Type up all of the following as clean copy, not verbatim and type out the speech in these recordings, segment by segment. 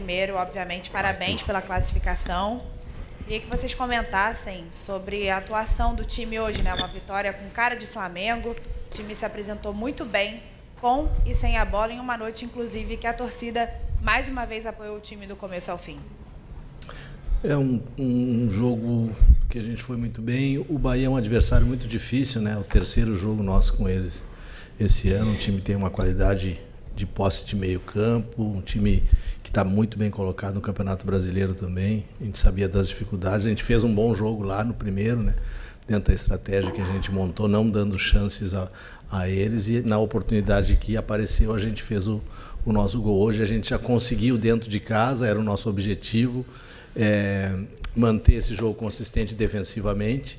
primeiro, obviamente, parabéns pela classificação. Queria que vocês comentassem sobre a atuação do time hoje, né? Uma vitória com cara de Flamengo. O time se apresentou muito bem, com e sem a bola, em uma noite, inclusive, que a torcida mais uma vez apoiou o time do começo ao fim. É um jogo que a gente foi muito bem. O Bahia é um adversário muito difícil, né? O terceiro jogo nosso com eles esse ano. O time tem uma qualidade de posse de meio campo, um time que está muito bem colocado no Campeonato Brasileiro também. A gente sabia das dificuldades. A gente fez um bom jogo lá no primeiro, né? Dentro da estratégia que a gente montou, não dando chances a eles. E na oportunidade que apareceu, a gente fez o nosso gol. Hoje a gente já conseguiu dentro de casa, era o nosso objetivo. Manter esse jogo consistente defensivamente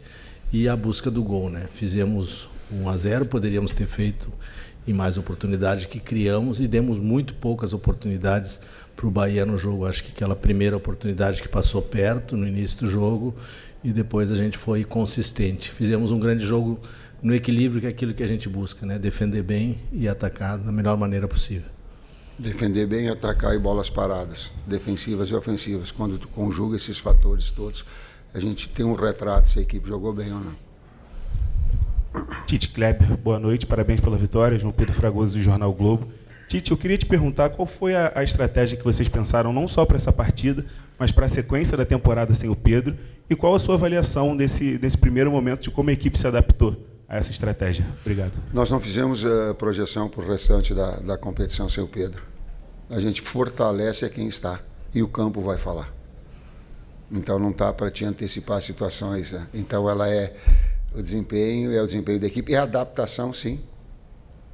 e a busca do gol, né? Fizemos 1-0, poderíamos ter feito em mais oportunidades que criamos e demos muito poucas oportunidades para o Bahia no jogo. Acho que aquela primeira oportunidade que passou perto no início do jogo e depois a gente foi consistente. Fizemos um grande jogo no equilíbrio, que é aquilo que a gente busca, né? Defender bem e atacar da melhor maneira possível. Defender bem, atacar e bolas paradas, defensivas e ofensivas. Quando tu conjuga esses fatores todos, a gente tem um retrato se a equipe jogou bem ou não. Tite Kleber, boa noite, parabéns pela vitória. João Pedro Fragoso, do Jornal Globo. Tite, eu queria te perguntar qual foi a estratégia que vocês pensaram não só para essa partida, mas para a sequência da temporada sem o Pedro, e qual a sua avaliação desse primeiro momento de como a equipe se adaptou a essa estratégia? Obrigado. Nós não fizemos projeção para o restante da competição sem o Pedro. A gente fortalece a quem está e o campo vai falar. Então não está para te antecipar situações, né? Então ela é o desempenho da equipe e a adaptação, sim.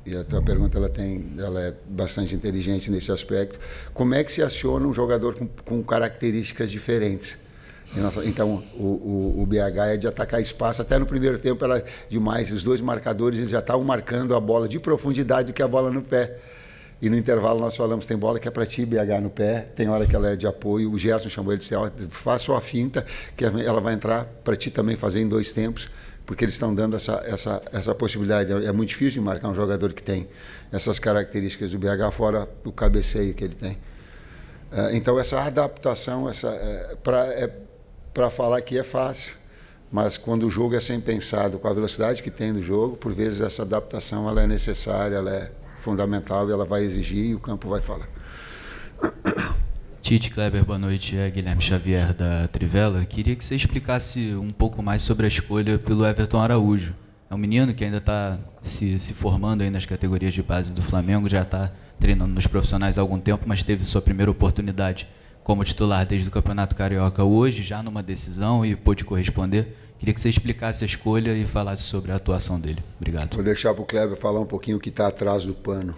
E a tua pergunta ela é bastante inteligente nesse aspecto. Como é que se aciona um jogador com características diferentes? Então o BH é de atacar espaço. Até no primeiro tempo era demais. Os dois marcadores eles já estavam marcando a bola de profundidade do que a bola no pé. E no intervalo nós falamos, tem bola que é para ti, BH, no pé, tem hora que ela é de apoio. O Gerson chamou ele e disse, faça a finta, que ela vai entrar para ti também fazer em 2 tempos, porque eles estão dando essa possibilidade. É muito difícil de marcar um jogador que tem essas características do BH, fora o cabeceio que ele tem. Então essa adaptação, para falar que é fácil, mas quando o jogo é sem pensado, com a velocidade que tem no jogo, por vezes essa adaptação ela é necessária, ela é fundamental, ela vai exigir e o campo vai falar. Tite Kleber, boa noite. É Guilherme Xavier, da Trivela. Queria que você explicasse um pouco mais sobre a escolha pelo Everton Araújo. É um menino que ainda está se formando aí nas categorias de base do Flamengo, já está treinando nos profissionais há algum tempo, mas teve sua primeira oportunidade como titular desde o Campeonato Carioca hoje, já numa decisão, e pôde corresponder. Queria que você explicasse a escolha e falasse sobre a atuação dele. Obrigado. Vou deixar para o Kleber falar um pouquinho o que está atrás do pano.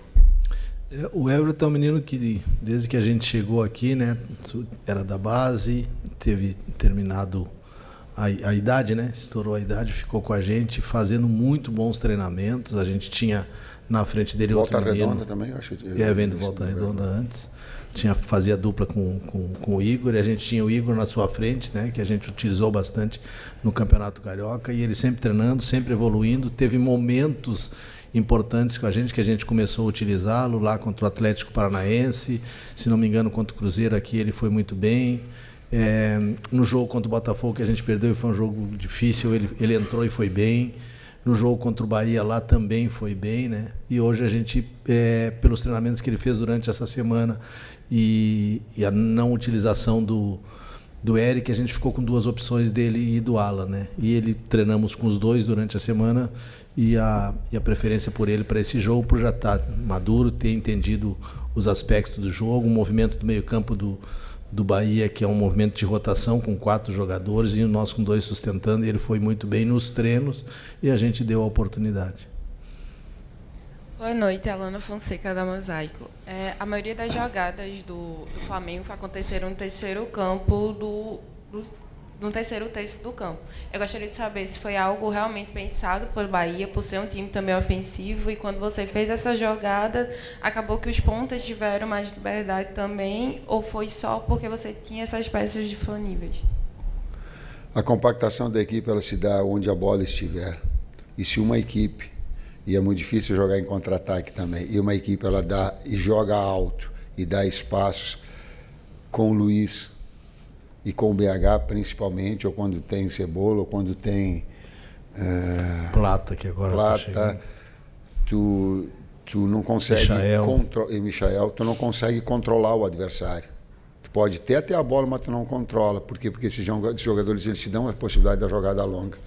O Everton é um menino que, desde que a gente chegou aqui, né, era da base, teve terminado a idade, né, estourou a idade, ficou com a gente, fazendo muito bons treinamentos. A gente tinha na frente dele Volta outro menino. Redonda também, eu acho. Vendo Volta Redonda antes. Fazia dupla com o Igor, e a gente tinha o Igor na sua frente, né, que a gente utilizou bastante no Campeonato Carioca, e ele sempre treinando, sempre evoluindo. Teve momentos importantes com a gente, que a gente começou a utilizá-lo lá contra o Atlético Paranaense, se não me engano contra o Cruzeiro aqui ele foi muito bem. No jogo contra o Botafogo que a gente perdeu, foi um jogo difícil, ele entrou e foi bem. No jogo contra o Bahia lá também foi bem, né? E hoje a gente, pelos treinamentos que ele fez durante essa semana e a não utilização do Eric, a gente ficou com 2 opções dele e do Alan, né? E ele treinamos com os 2 durante a semana e a preferência por ele para esse jogo, por já estar maduro, ter entendido os aspectos do jogo, o movimento do meio-campo do Bahia, que é um movimento de rotação com 4 jogadores e nós com 2 sustentando, e ele foi muito bem nos treinos e a gente deu a oportunidade. Boa noite, Alana Fonseca, da Mosaico. A maioria das jogadas do Flamengo aconteceram no terceiro campo no terceiro terço do campo. Eu gostaria de saber se foi algo realmente pensado pelo Bahia, por ser um time também ofensivo, e quando você fez essa jogada, acabou que os pontas tiveram mais liberdade também, ou foi só porque você tinha essas peças disponíveis? A compactação da equipe ela se dá onde a bola estiver. E se uma equipe, e é muito difícil jogar em contra-ataque também, e uma equipe ela dá e joga alto e dá espaços, com o Luiz e com o BH principalmente, ou quando tem Cebola, ou quando tem Plata, que agora tá Plata, chegando. tu não consegue Michael, tu não consegue controlar o adversário. Tu pode ter até a bola, mas tu não controla. Por quê? Porque esses jogadores eles te dão a possibilidade da jogada longa.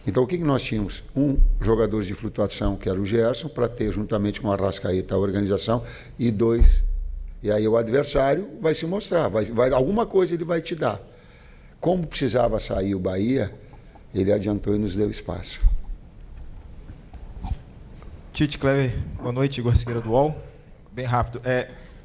Então o que nós tínhamos? Um jogador de flutuação, que era o Gerson, para ter juntamente com o Arrascaeta a organização, e 2. E aí o adversário vai se mostrar, alguma coisa ele vai te dar. Como precisava sair o Bahia, ele adiantou e nos deu espaço. Tite, Cleber, boa noite, Igor Siqueira do UOL. Bem rápido.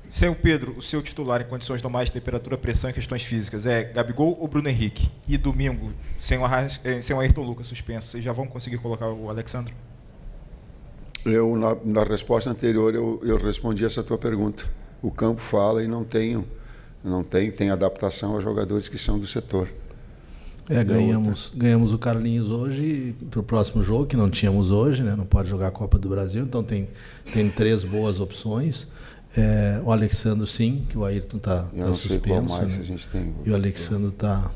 Sem o Pedro, o seu titular em condições normais de temperatura, pressão e questões físicas, é Gabigol ou Bruno Henrique? E domingo, sem o Ayrton Lucas suspenso, vocês já vão conseguir colocar o Alexandre? Na resposta anterior, eu respondi essa tua pergunta. O campo fala e não tem adaptação aos jogadores que são do setor. Ganhamos o Carlinhos hoje para o próximo jogo, que não tínhamos hoje, né? Não pode jogar a Copa do Brasil, então tem 3 boas opções. O Alexandre, sim, que o Ayrton está suspenso. Mais, né? a gente tem. E o Alexandre está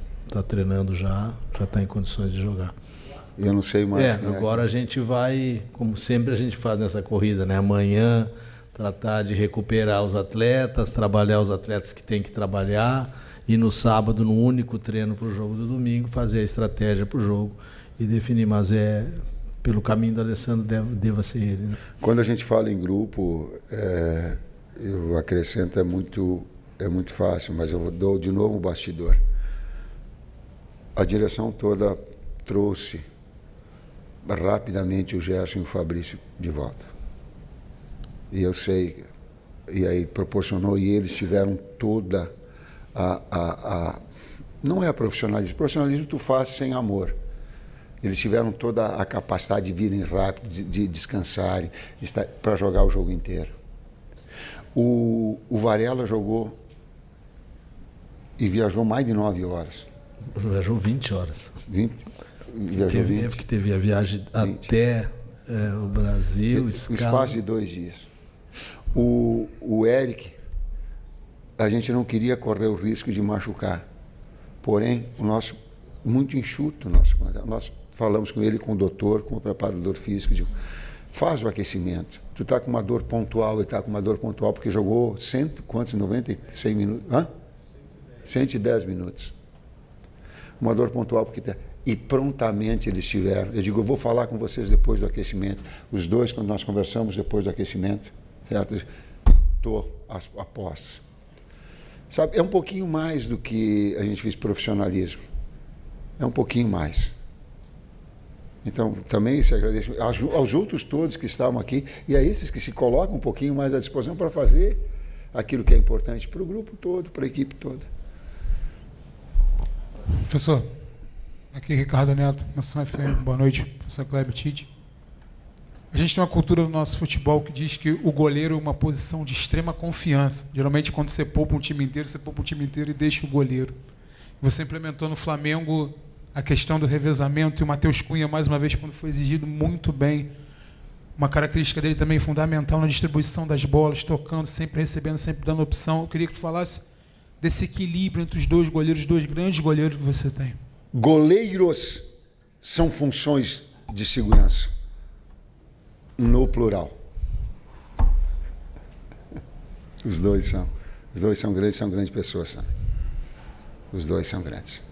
treinando já está em condições de jogar. Eu não sei mais. Agora a gente vai, como sempre a gente faz nessa corrida, né? Amanhã tratar de recuperar os atletas, trabalhar os atletas que tem que trabalhar, e no sábado, no único treino para o jogo do domingo, fazer a estratégia para o jogo e definir, mas pelo caminho do Alessandro deva ser ele. Né? Quando a gente fala em grupo, eu acrescento, é muito fácil, mas eu dou de novo o bastidor. A direção toda trouxe rapidamente o Gerson e o Fabrício de volta. E eu sei, e aí proporcionou, e eles tiveram toda não é profissionalismo. Profissionalismo tu faz sem amor. Eles tiveram toda a capacidade de virem rápido, de descansarem, para jogar o jogo inteiro. O Varela jogou e viajou mais de 9 horas. Viajou 20 horas. 20? Viajou 20? Porque teve a viagem 20. Até o Brasil, espaço de 2 dias. O Eric, a gente não queria correr o risco de machucar. Porém, muito enxuto, nós falamos com ele, com o doutor, com o preparador físico, digo, faz o aquecimento. Tu está com uma dor pontual, ele está com uma dor pontual, porque jogou 96 minutos? 110 minutos. Uma dor pontual, e prontamente eles tiveram. Eu digo, eu vou falar com vocês depois do aquecimento. Os dois, quando nós conversamos depois do aquecimento, certo? Estou a postos. Sabe, é um pouquinho mais do que a gente fez profissionalismo. É um pouquinho mais. Então, também se agradece aos outros todos que estavam aqui e a esses que se colocam um pouquinho mais à disposição para fazer aquilo que é importante para o grupo todo, para a equipe toda. Professor, aqui Ricardo Neto, Maçã FM, boa noite, professor Cleber, Tite. A gente tem uma cultura no nosso futebol que diz que o goleiro é uma posição de extrema confiança. Geralmente, quando você poupa um time inteiro, você poupa o time inteiro e deixa o goleiro. Você implementou no Flamengo a questão do revezamento, e o Matheus Cunha, mais uma vez, quando foi exigido, muito bem. Uma característica dele também fundamental na distribuição das bolas, tocando, sempre recebendo, sempre dando opção. Eu queria que tu falasse desse equilíbrio entre os dois goleiros, dois grandes goleiros que você tem. Goleiros são funções de segurança, no plural. Os dois são grandes pessoas. Sabe? Os dois são grandes.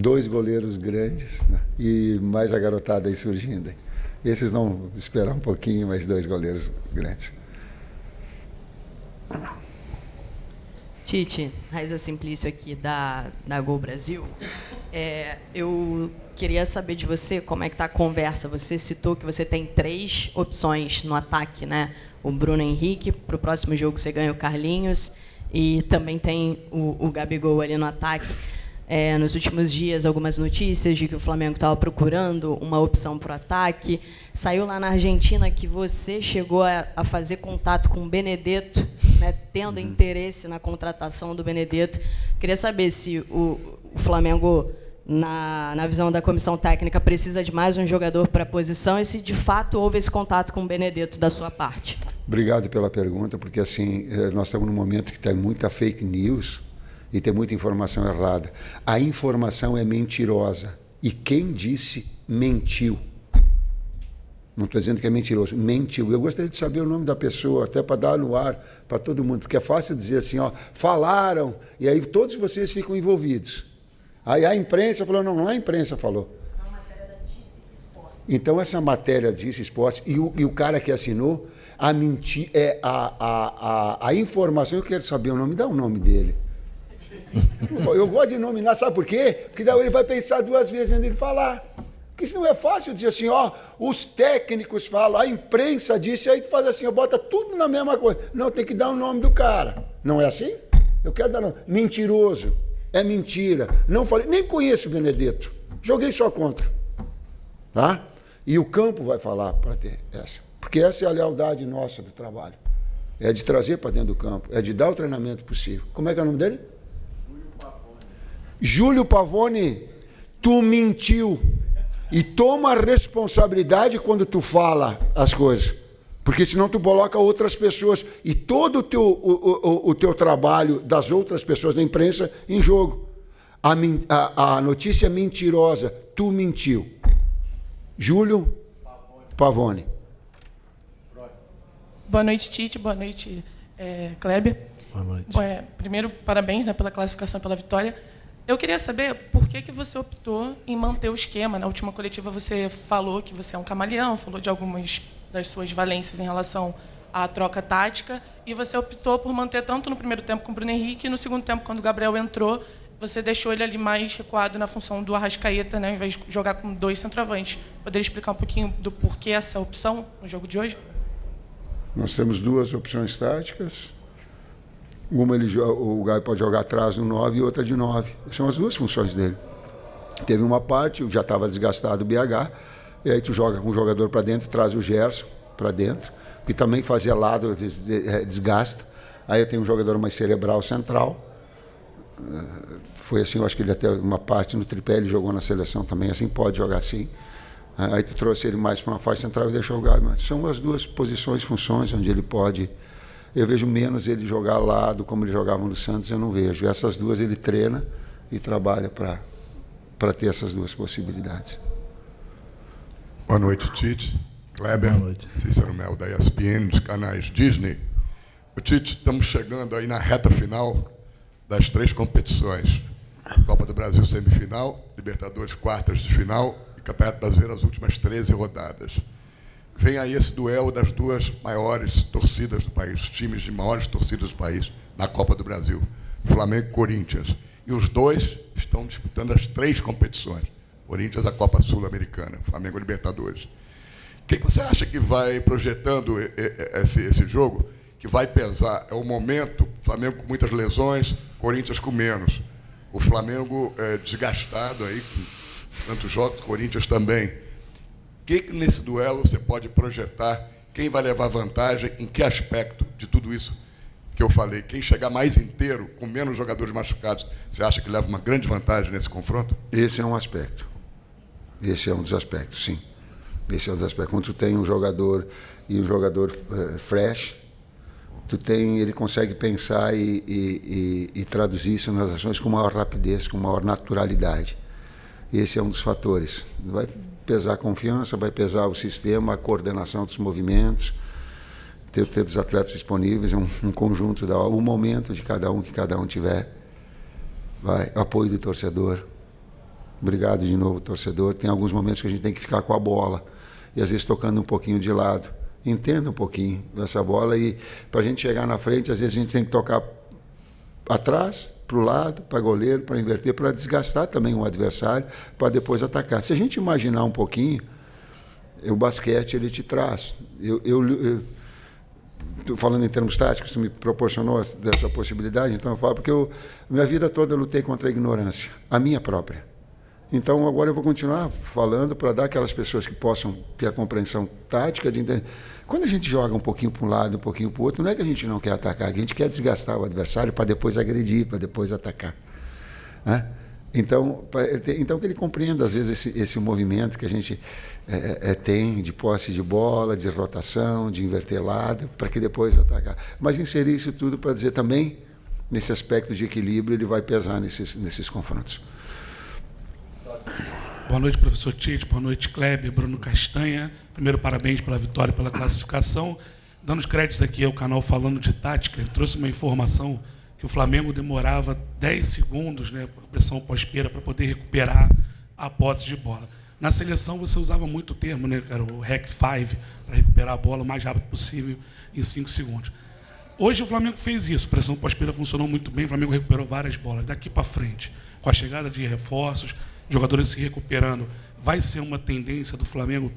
2 goleiros grandes, né? E mais a garotada aí surgindo. Esses não esperar um pouquinho, mas 2 goleiros grandes. Tite, Raiza Simplício aqui da Gol Brasil. Eu queria saber de você como é que está a conversa. Você citou que você tem 3 opções no ataque, né? O Bruno Henrique, para o próximo jogo você ganha o Carlinhos, e também tem o Gabigol ali no ataque. Nos últimos dias, algumas notícias de que o Flamengo estava procurando uma opção para o ataque. Saiu lá na Argentina que você chegou a fazer contato com o Benedetto, né, tendo interesse na contratação do Benedetto. Queria saber se o Flamengo, na visão da comissão técnica, precisa de mais um jogador para a posição e se, de fato, houve esse contato com o Benedetto da sua parte. Obrigado pela pergunta, porque assim, nós estamos num momento que tem muita fake news e tem muita informação errada. A informação é mentirosa. E quem disse, mentiu. Não estou dizendo que é mentiroso, mentiu. Eu gostaria de saber o nome da pessoa, até para dar no ar para todo mundo, porque é fácil dizer assim, ó, falaram, e aí todos vocês ficam envolvidos. Aí a imprensa falou, não é a imprensa falou. Então essa matéria disse esportes, e o cara que assinou, a informação, eu quero saber o nome, dá o nome dele. Eu gosto de nominar, sabe por quê? Porque daí ele vai pensar 2 vezes antes de falar. Porque isso não é fácil dizer assim, ó, os técnicos falam, a imprensa disse, aí tu faz assim, bota tudo na mesma coisa. Não, tem que dar o nome do cara. Não é assim? Eu quero dar nome. Mentiroso. É mentira. Não falei, nem conheço o Benedetto. Joguei só contra. Tá? E o campo vai falar para ter essa. Porque essa é a lealdade nossa do trabalho. É de trazer para dentro do campo. É de dar o treinamento possível. Como é que é o nome dele? Júlio Pavone, tu mentiu. E toma a responsabilidade quando tu fala as coisas. Porque senão tu coloca outras pessoas e todo o teu trabalho das outras pessoas da imprensa em jogo. A notícia é mentirosa. Tu mentiu. Júlio Pavone. Boa noite, Tite. Boa noite, Kleber. Boa noite. Primeiro, parabéns, né, pela classificação, pela vitória. Eu queria saber por que você optou em manter o esquema. Na última coletiva você falou que você é um camaleão, falou de algumas das suas valências em relação à troca tática, e você optou por manter tanto no primeiro tempo com o Bruno Henrique, e no segundo tempo, quando o Gabriel entrou, você deixou ele ali mais recuado na função do Arrascaeta, né, ao invés de jogar com 2 centroavantes. Poderia explicar um pouquinho do porquê essa opção no jogo de hoje? Nós temos 2 opções táticas. Uma o Gaio pode jogar atrás no 9 e outra de 9. São as 2 funções dele. Teve uma parte, já estava desgastado o BH, e aí tu joga com o jogador para dentro, traz o Gerson para dentro, que também fazia lado, desgasta. Aí eu tenho um jogador mais cerebral central. Foi assim, eu acho que ele até uma parte no tripé, ele jogou na seleção também, assim pode jogar assim. Aí tu trouxe ele mais para uma faixa central e deixou o Gaio. São as 2 posições, funções, onde ele pode... Eu vejo menos ele jogar ao lado, como ele jogava no Santos, eu não vejo. Essas 2 ele treina e trabalha para ter essas 2 possibilidades. Boa noite, Tite. Kleber, Boa noite. Cícero Mel, da ESPN, dos canais Disney. O Tite, estamos chegando aí na reta final das 3 competições. Copa do Brasil semifinal, Libertadores quartas de final e Campeonato Brasileiro as últimas 13 rodadas. Vem aí esse duelo das 2 maiores torcidas do país, os times de maiores torcidas do país na Copa do Brasil, Flamengo e Corinthians. E os 2 estão disputando as 3 competições. Corinthians, a Copa Sul-Americana, Flamengo e Libertadores. O que você acha que vai projetando esse jogo, que vai pesar? É o momento, Flamengo com muitas lesões, Corinthians com menos. O Flamengo desgastado aí, com tantos jogos, Corinthians também. O que nesse duelo você pode projetar? Quem vai levar vantagem? Em que aspecto de tudo isso que eu falei? Quem chegar mais inteiro, com menos jogadores machucados, você acha que leva uma grande vantagem nesse confronto? Esse é um aspecto. Esse é um dos aspectos, sim. Esse é um dos aspectos. Quando tu tem um jogador e um jogador fresh, ele consegue pensar e traduzir isso nas ações com maior rapidez, com maior naturalidade. Esse é um dos fatores. Vai pesar a confiança, vai pesar o sistema, a coordenação dos movimentos, ter os atletas disponíveis, um conjunto, o momento de cada um, que cada um tiver. Apoio do torcedor. Obrigado de novo, torcedor. Tem alguns momentos que a gente tem que ficar com a bola e às vezes tocando um pouquinho de lado. Entenda um pouquinho essa bola e para a gente chegar na frente, às vezes a gente tem que tocar atrás, para o lado, para goleiro, para inverter, para desgastar também o adversário, para depois atacar. Se a gente imaginar um pouquinho, o basquete ele te traz. Eu falando em termos táticos, tu me proporcionou dessa possibilidade, então eu falo porque minha vida toda eu lutei contra a ignorância, a minha própria. Então agora eu vou continuar falando para dar aquelas pessoas que possam ter a compreensão tática de entender. Quando a gente joga um pouquinho para um lado, um pouquinho para o outro, não é que a gente não quer atacar, a gente quer desgastar o adversário para depois agredir, para depois atacar. Então, que ele compreenda, às vezes, esse movimento que a gente tem de posse de bola, de rotação, de inverter lado, para que depois atacar. Mas inserir isso tudo para dizer também, nesse aspecto de equilíbrio, ele vai pesar nesses confrontos. Boa noite, professor Tite. Boa noite, Kleber, Bruno Castanha. Primeiro, parabéns pela vitória e pela classificação. Dando os créditos aqui ao canal Falando de Tática, ele trouxe uma informação que o Flamengo demorava 10 segundos, né, por pressão pós-perda, para poder recuperar a posse de bola. Na seleção, você usava muito o termo, né, cara, o Hack 5, para recuperar a bola o mais rápido possível, em 5 segundos. Hoje o Flamengo fez isso, a pressão pós-perda funcionou muito bem, o Flamengo recuperou várias bolas. Daqui para frente, com a chegada de reforços, jogadores se recuperando, vai ser uma tendência do Flamengo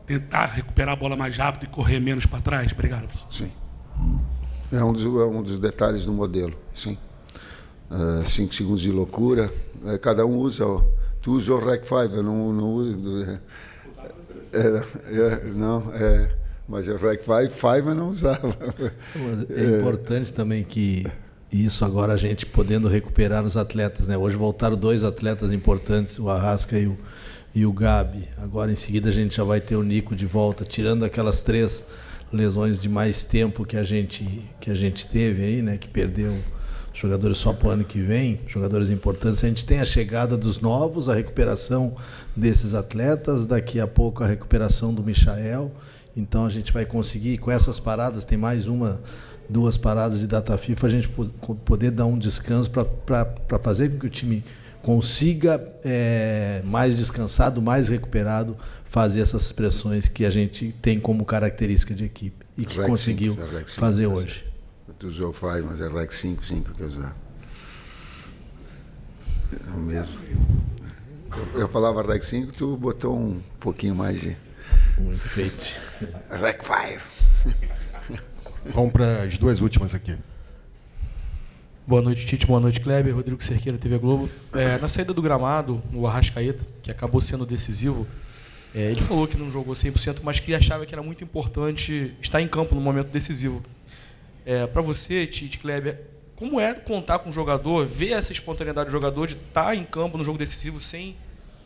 tentar recuperar a bola mais rápido e correr menos para trás? Obrigado, professor. Sim. É um dos detalhes do modelo, sim. 5 segundos de loucura, cada um usa. Tu usa o Rec 5, eu não uso. Mas o Rec 5 eu não usava. É importante também que isso agora a gente podendo recuperar nos atletas, né? Hoje voltaram 2 atletas importantes, o Arrasca e o Gabi. Agora em seguida a gente já vai ter o Nico de volta, tirando aquelas 3 lesões de mais tempo que a gente teve aí, né? Que perdeu jogadores só para o ano que vem, jogadores importantes. A gente tem a chegada dos novos, a recuperação desses atletas, daqui a pouco a recuperação do Michael. Então a gente vai conseguir, com essas paradas, tem mais 2 paradas de data FIFA, a gente poder dar um descanso para fazer com que o time consiga, mais descansado, mais recuperado, fazer essas pressões que a gente tem como característica de equipe e que conseguiu fazer hoje. Tu usou o 5, mas é Rec 5 que eu usava. É o mesmo. Eu falava Rec 5, tu botou um pouquinho mais de... Um enfeite. Rec 5. Vamos para as 2 últimas aqui. Boa noite, Tite. Boa noite, Kleber. Rodrigo Cerqueira, TV Globo. Na saída do gramado, o Arrascaeta, que acabou sendo decisivo, ele falou que não jogou 100%, mas que achava que era muito importante estar em campo no momento decisivo. Para você, Tite, Kleber, como é contar com o jogador, ver essa espontaneidade do jogador de estar em campo no jogo decisivo sem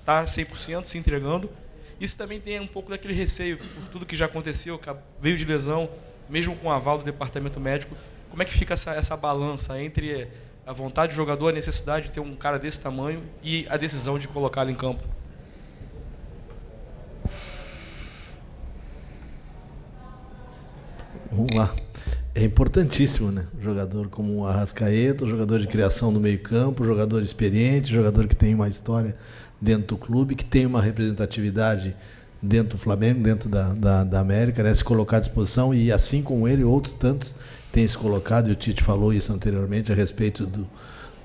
estar 100%, se entregando? Isso também tem um pouco daquele receio por tudo que já aconteceu, veio de lesão, mesmo com o aval do departamento médico. Como é que fica essa balança entre a vontade do jogador, a necessidade de ter um cara desse tamanho e a decisão de colocá-lo em campo? Vamos lá. É importantíssimo, né? Um jogador como o Arrascaeta, um jogador de criação no meio-campo, um jogador experiente, um jogador que tem uma história dentro do clube, que tem uma representatividade dentro do Flamengo, dentro da América, né? Se colocar à disposição, e assim como ele, outros tantos têm se colocado, e o Tite falou isso anteriormente a respeito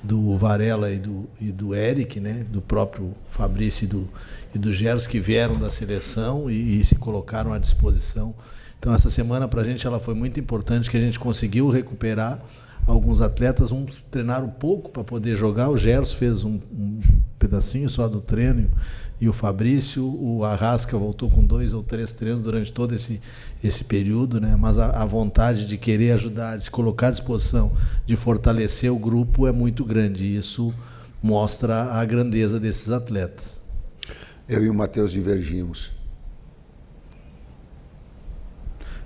do Varela e do Eric, né? Do próprio Fabrício e do Geros, que vieram da seleção e se colocaram à disposição. Então essa semana para a gente ela foi muito importante, que a gente conseguiu recuperar alguns atletas, uns treinaram um pouco para poder jogar, o Geros fez um pedacinho só do treino, e o Fabrício, o Arrasca voltou com 2 ou 3 treinos durante todo esse período, né? Mas a vontade de querer ajudar, de se colocar à disposição, de fortalecer o grupo é muito grande, e isso mostra a grandeza desses atletas. Eu e o Matheus divergimos.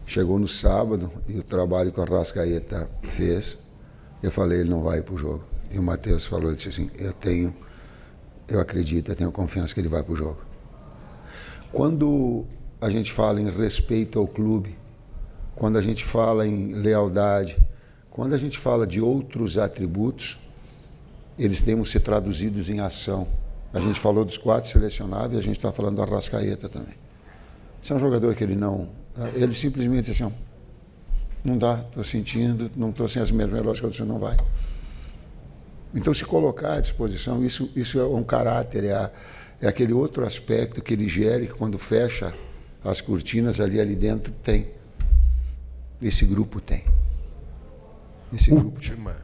Chegou no sábado e o trabalho que o Arrascaeta fez, eu falei, ele não vai para o jogo. E o Matheus falou, disse assim, eu acredito, eu tenho confiança que ele vai para o jogo. Quando a gente fala em respeito ao clube, quando a gente fala em lealdade, quando a gente fala de outros atributos, eles têm que ser traduzidos em ação. A gente falou dos 4 selecionáveis, a gente está falando do Arrascaeta também. Esse é um jogador que ele simplesmente disse assim, não dá, estou sentindo, não estou sem as melhores condições, não vai. Então, se colocar à disposição, isso é um caráter, é aquele outro aspecto que ele gere, que quando fecha as cortinas ali dentro tem. Esse grupo tem. Última.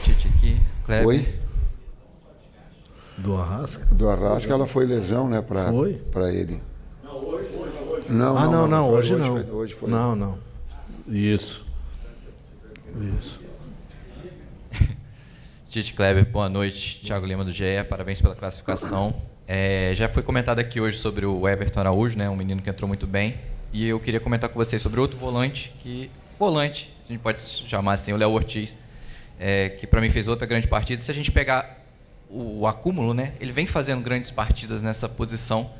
Tite aqui, Kleber. Oi? Do Arrasca? Do Arrasca, ela foi lesão, né, para ele. Não, hoje não. Hoje foi. Não. Isso. Tite, Kleber, boa noite. Thiago Lima do GE, parabéns pela classificação. Já foi comentado aqui hoje sobre o Everton Araújo, né, um menino que entrou muito bem. E eu queria comentar com vocês sobre outro volante, a gente pode chamar assim, o Léo Ortiz, que para mim fez outra grande partida. Se a gente pegar o acúmulo, né, ele vem fazendo grandes partidas nessa posição.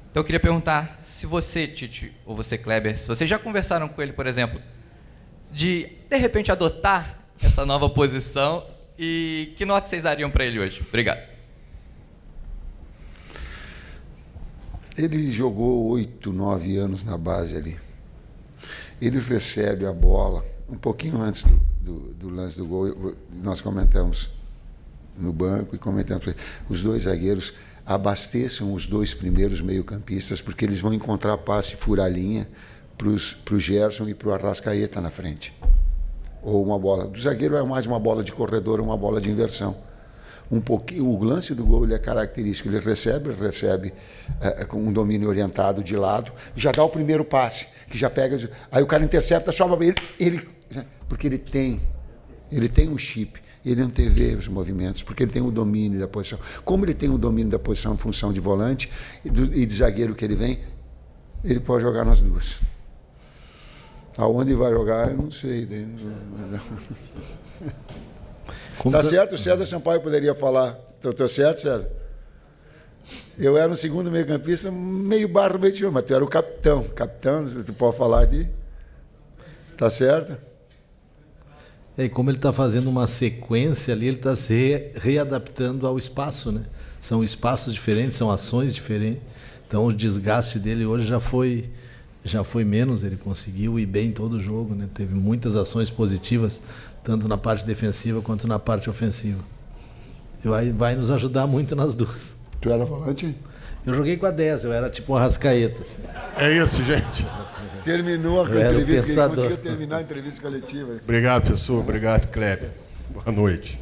Então eu queria perguntar se você, Tite, ou você, Kleber, se vocês já conversaram com ele, por exemplo, de repente adotar essa nova posição, e que nota vocês dariam para ele hoje? Obrigado. Ele jogou 8, 9 anos na base ali. Ele recebe a bola um pouquinho antes do lance do gol. Nós comentamos no banco e comentamos. Os dois zagueiros abasteçam os dois primeiros meio-campistas, porque eles vão encontrar passe furar-linha para o Gerson e para o Arrascaeta na frente. Ou uma bola. Do zagueiro é mais uma bola de corredor, uma bola de inversão. O lance do gol ele é característico. Ele recebe com um domínio orientado de lado, já dá o primeiro passe, que já pega. Aí o cara intercepta, sobra ele porque ele tem um chip. Ele antevê os movimentos, porque ele tem o domínio da posição. Como ele tem o domínio da posição em função de volante e de zagueiro que ele vem, ele pode jogar nas duas. Aonde vai jogar, eu não sei. Tá certo? O César Sampaio poderia falar. Estou certo, César? Eu era um segundo meio-campista, meio barro, meio tio, mas tu era o capitão. Capitão, tu pode falar de... Tá certo? E como ele está fazendo uma sequência ali, ele está se readaptando ao espaço, né? São espaços diferentes, são ações diferentes. Então o desgaste dele hoje já foi menos, ele conseguiu ir bem todo o jogo, né? Teve muitas ações positivas, tanto na parte defensiva quanto na parte ofensiva. E vai nos ajudar muito nas duas. Tu era volante? Eu joguei com a 10, eu era tipo um Arrascaeta. Assim. É isso, gente. Terminou a entrevista, ele conseguiu terminar a entrevista coletiva. Obrigado, professor. Obrigado, Kleber. Boa noite.